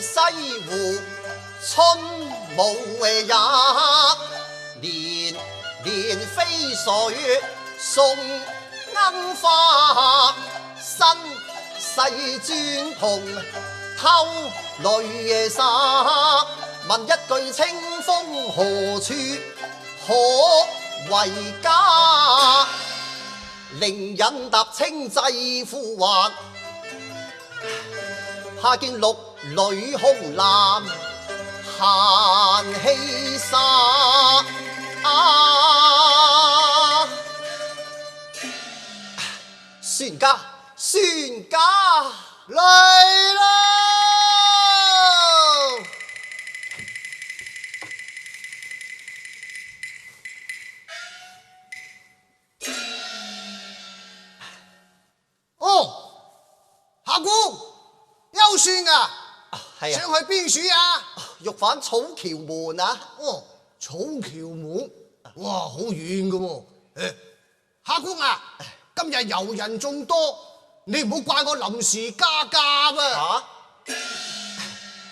西湖春無日，年年飛水送鶯花，身世尊同偷淚灑。問一句清風何處可為家？令人踏青際富華，下見綠女紅藍閒氣沙。船家，船家嚟啦！哦，下官休船啊！係啊，想去邊處啊？欲返草橋門啊！哦，草橋門，哇，好遠噶喎！下官啊，今日遊人眾多，你唔好怪我臨時加價啊！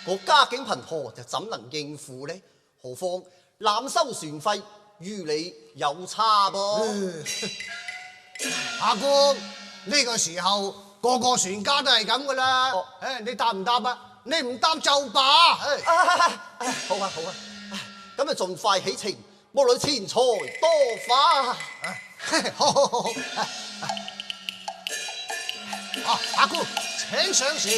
我家境貧寒，就怎能應付呢？何況濫收船費，於你有差噃。下官呢個時候個個船家都係咁噶啦。你答唔答啊？你唔答就罷。好啊好啊，咁就盡快起程，魔女錢財多花。好。下官請上船。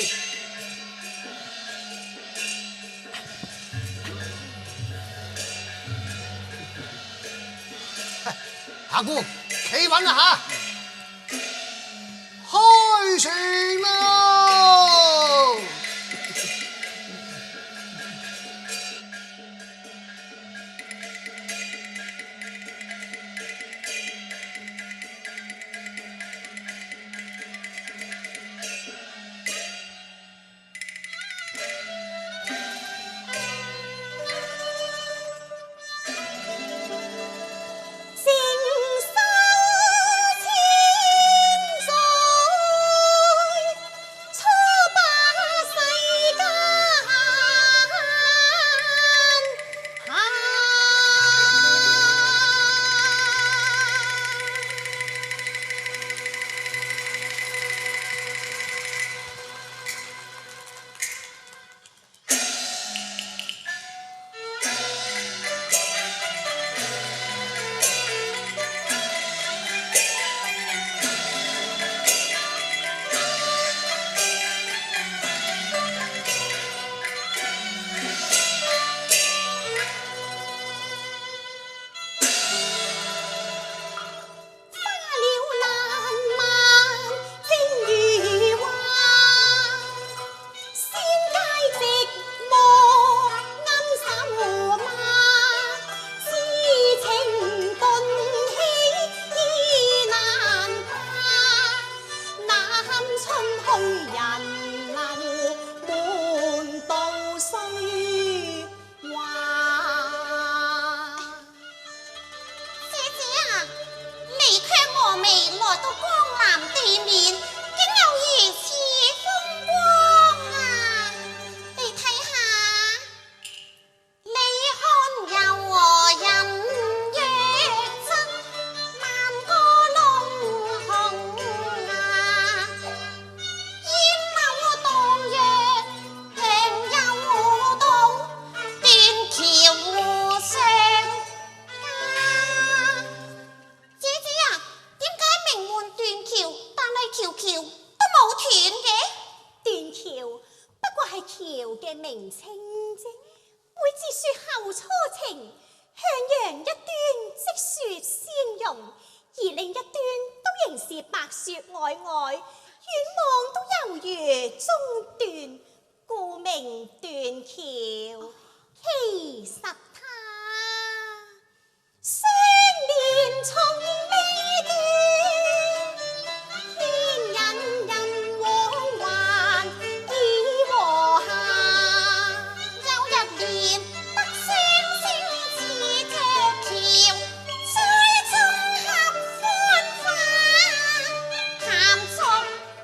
下官企穩啦吓，開船啦！名稱啫，會自說後初情，向陽一端即說先容，而另一端都仍是白雪皚皚，遠望都猶如中斷，故名斷橋。其實他相連從未斷，牽引人往還已和諧。有一年得雙星似隻橋，水中合歡花，談促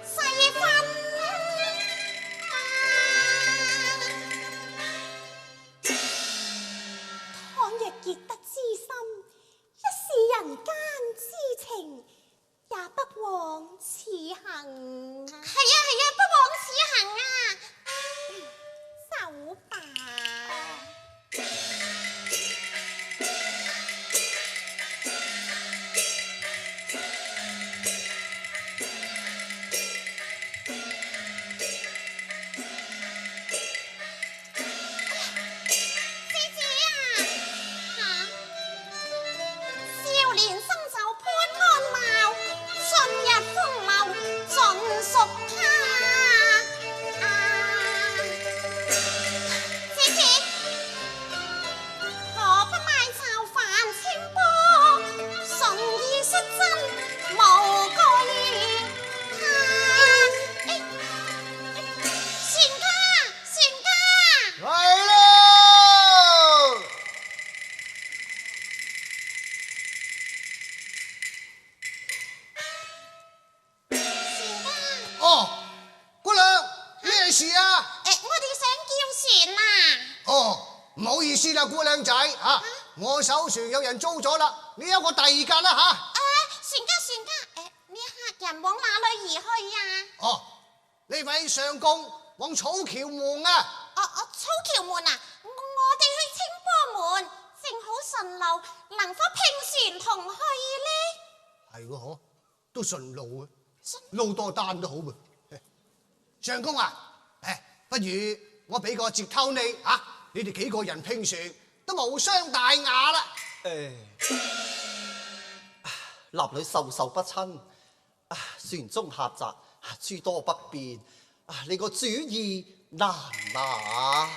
細分。咩事啊？我哋想叫船啊！哦，唔好意思啦，姑娘仔嚇，我艘船有人租咗啦，你有個第二架啦嚇。船家，呢客人往哪裏移去呀？哦，呢位上公往草橋門啊。草橋門啊！我哋去清波門，正好順路，能否拼船同去呢？係喎，嗬，都順路嘅，撈多單都好噃。上公啊，不如我俾個折頭你嚇，你哋幾個人拼船都無傷大雅啦。男女授受不親，船中狹窄，諸多不便，你個主意難拿。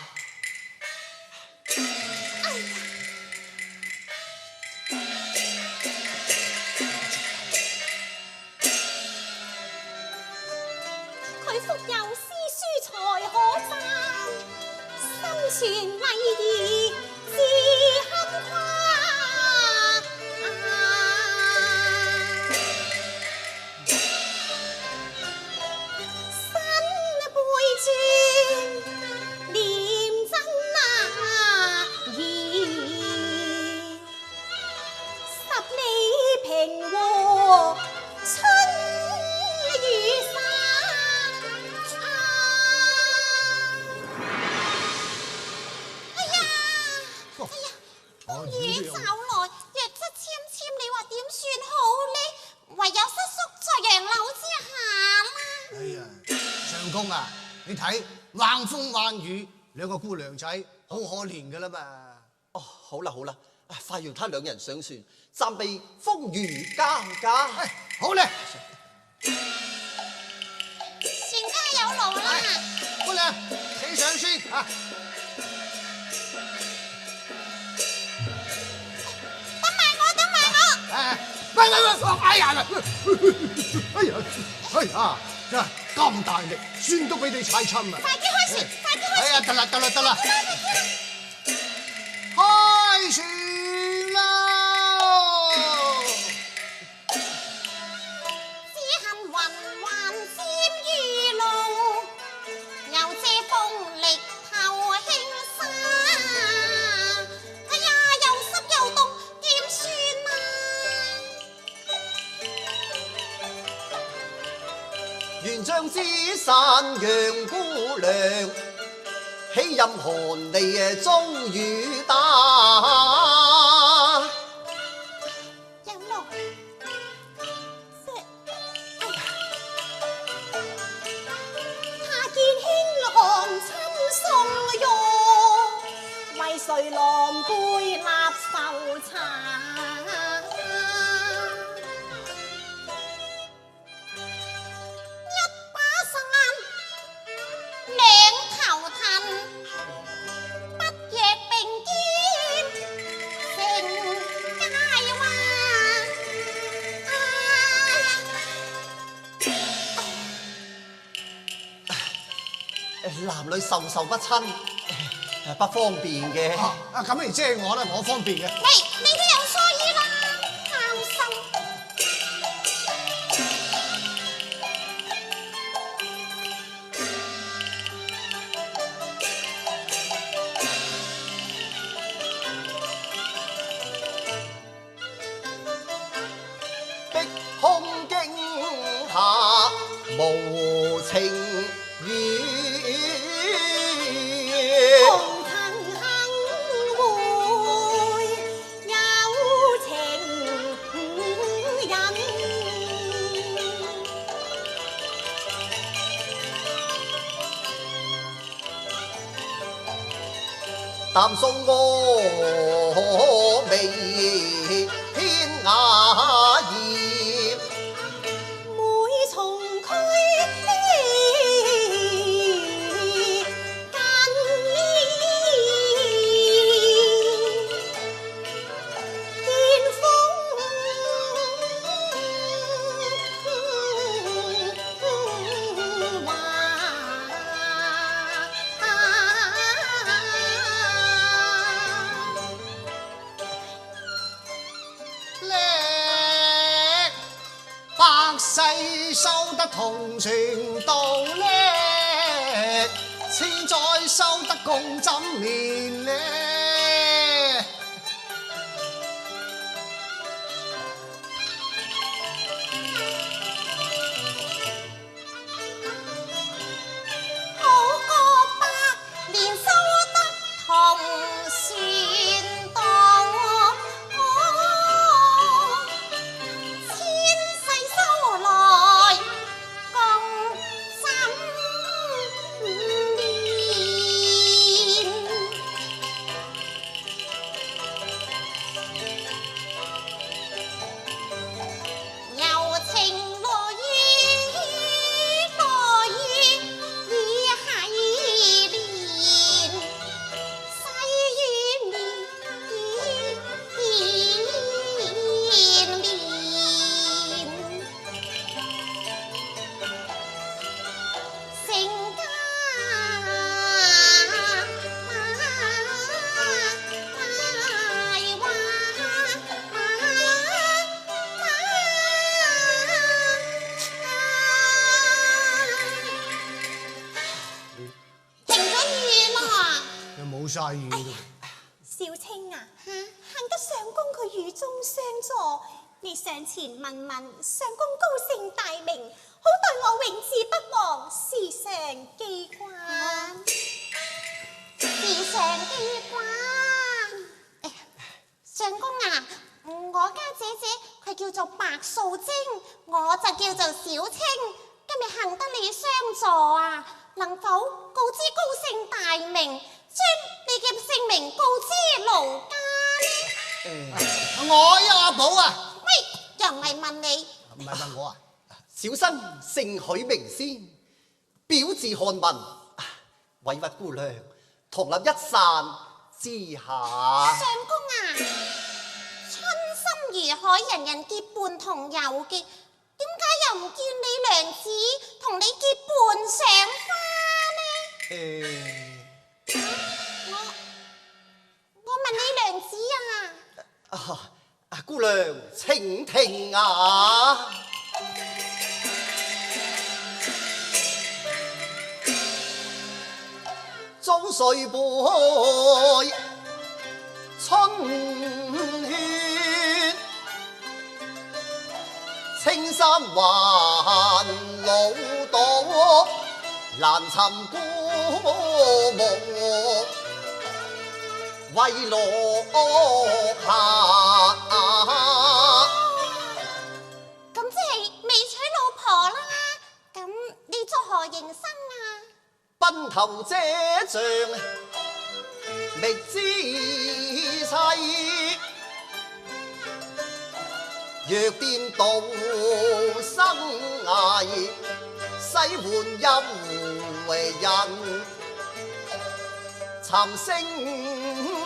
佢腹有詩書才可讚，心存禮儀自堪誇。新背傳廉真義，十里平和春雨山。風雨驟來，若則纖纖，你話點算好呢？唯有失宿在楊柳之下啦。上公啊，你睇橫風橫雨，兩個姑娘仔好可憐噶啦嘛。哦，好啦，快讓他兩人上船，暫避風雨交加。好咧，船家有勞啦。姑娘請上先啊。喂，哎呀，真係咁大力，船都俾你踩親啊！快啲開船，快啲開船！哎呀，得啦，開船啦！只恨雲橫沾雨露，又借風力透輕紗。哎呀，又濕又凍，點算啊？元將之山楊姑娘，豈任寒離遭雨打。有勞，他見輕浪親送肉，為誰狼狽納愁殘？男女授受不親，不方便嘅。咁而即係我啦，我方便嘅。你都有疏意啦，貪心。碧空驚下無情雨。淡送我眉天涯葉，每重區近見風華。世收得同船渡叻，千載修得共枕眠呢。冇晒雨咯！小青啊，幸得相公佢雨中相助，你上前問問，相公高姓大名，好待我永誌不忘，時常記掛。時常記掛。相公啊，我家姐姐佢叫做白素貞，我就叫做小青。今日幸得你相助啊，能否告知高姓大名？將你嘅姓名告知奴家呢？我呀寶啊！喂，又唔係問你，唔係問我啊？小生姓許名仙，表字漢文，委屈姑娘同立一傘之下。相公啊，春心如海，人人結伴同遊嘅，點解又唔見你娘子同你結伴賞花呢？我問你娘子啊！姑娘請聽啊！早睡杯春軒，青衫還老道，難尋故夢。為落霞，咁即係未娶老婆啦？咁你作何營生啊？奔頭遮像覓之妻，若顛倒生涯，西換一回人。尋星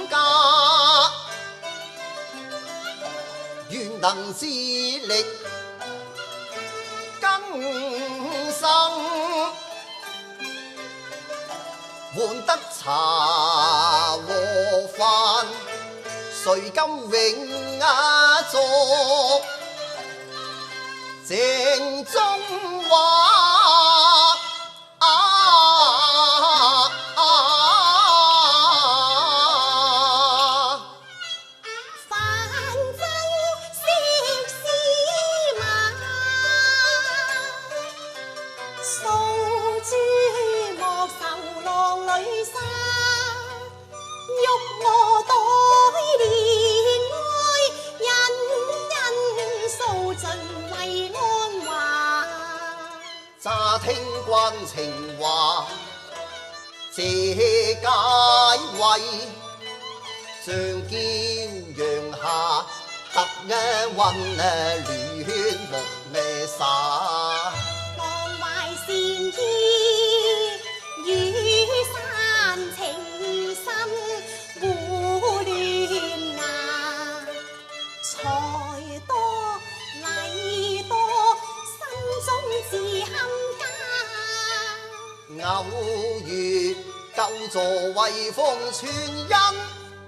家，願能致力更生，換得茶和飯，誰甘永作正宗話？乍聽慣情話，這解圍，像驕陽下，特溫戀木沙。忘懷善意，雨傘情深互亂啊！財多禮多，心中自堪家。偶遇舊座威風傳人，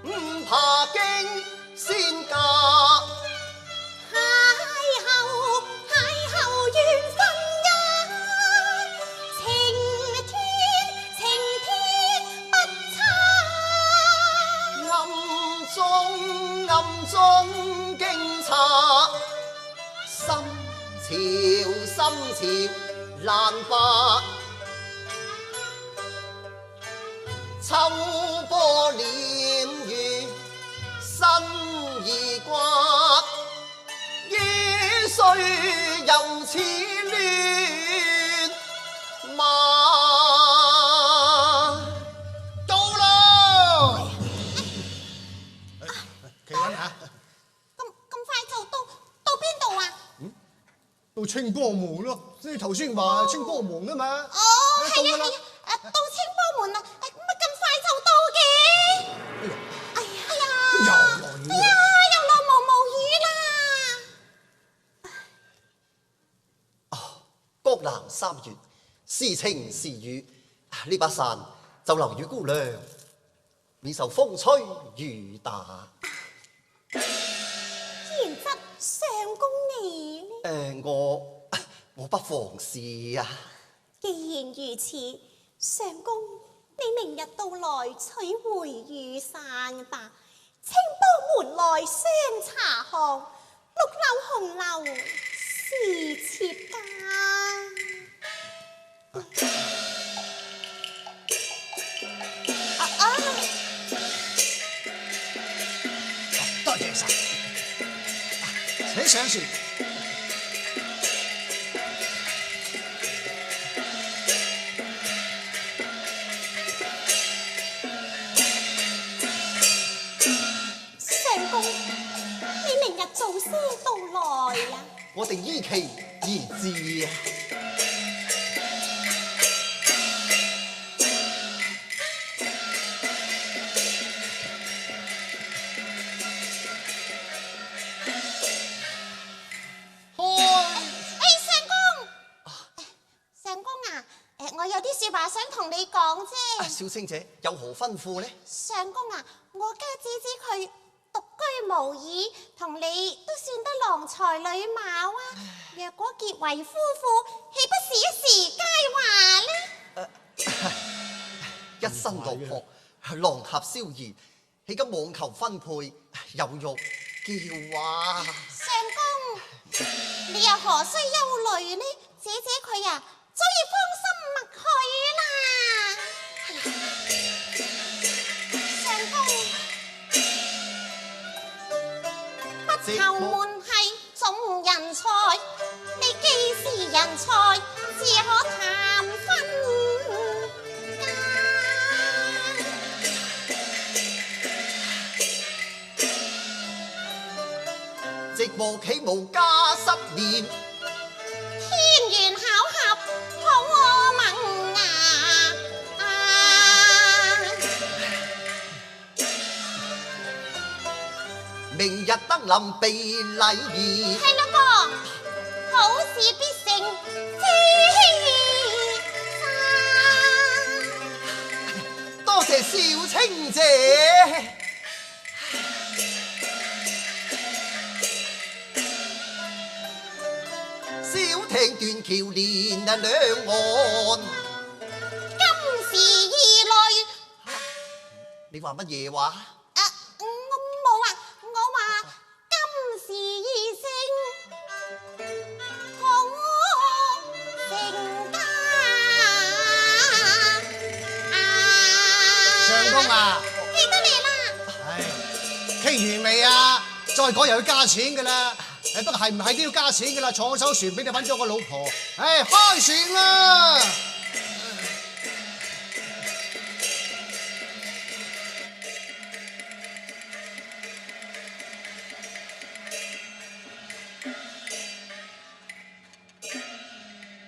唔怕驚先嫁。邂逅緣分呀，情天潮難拔，秋波臉如新兒刮，雨水又似亂麻。到啦！企穩嚇，咁快就到邊度啊？到清波門咯。你頭先話清波門啊嘛。哦，係啊係啊，到清波門啊！乜咁快就到嘅？哎呀，又落雨哎呀，又落毛毛雨啦！江南3月，時晴時雨，呢把傘就留與姑娘，免受風吹雨打。然則相公你呢？我不妨事啊。既然如此，相公你明日到來取回雨傘吧。清波門內雙茶巷，6樓紅樓是妾家。多謝晒。請上船。相公，你明日早些到來啊！我哋依期而至啊。我有啲說話想同你講啫。小青姐有何吩咐呢？相公啊，我家姐姐佢獨居無兒，同你都算得郎才女貌啊。若果結為夫婦，豈不是一時佳話呢？一生落魄，郎俠逍遙，豈敢妄求分配，有辱嬌啊！相公，你又何須憂慮呢？姐姐佢啊，早已芳心默許啦。相公，不求門系種人才，你既是人才，自可談婚嫁。寂寞豈無家室念？天緣巧合，好我萌啊！明日登臨備禮儀，係啦噃，好事必成之多謝小青姐。小艇斷橋連兩岸，今時異類。你話乜嘢話？我冇啊，我話今時異性，好成家。相公啊，記得你啦。唉，傾完未啊？再講又要加錢噶啦。不過係唔係都要加錢噶啦？坐手船俾你揾咗個老婆。唉，開船啦！